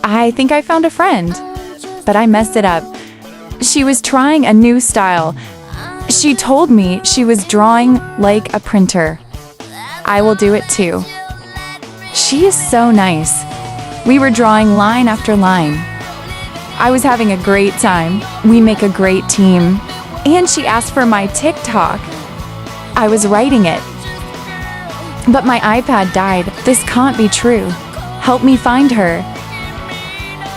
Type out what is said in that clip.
I think I found a friend. But I messed it up. She was trying a new style. She told me she was drawing like a printer. I will do it too. She is so nice. We were drawing line after line. I was having a great time. We make a great team. And she asked for my TikTok. I was writing it. But my iPad died. This can't be true. Help me find her.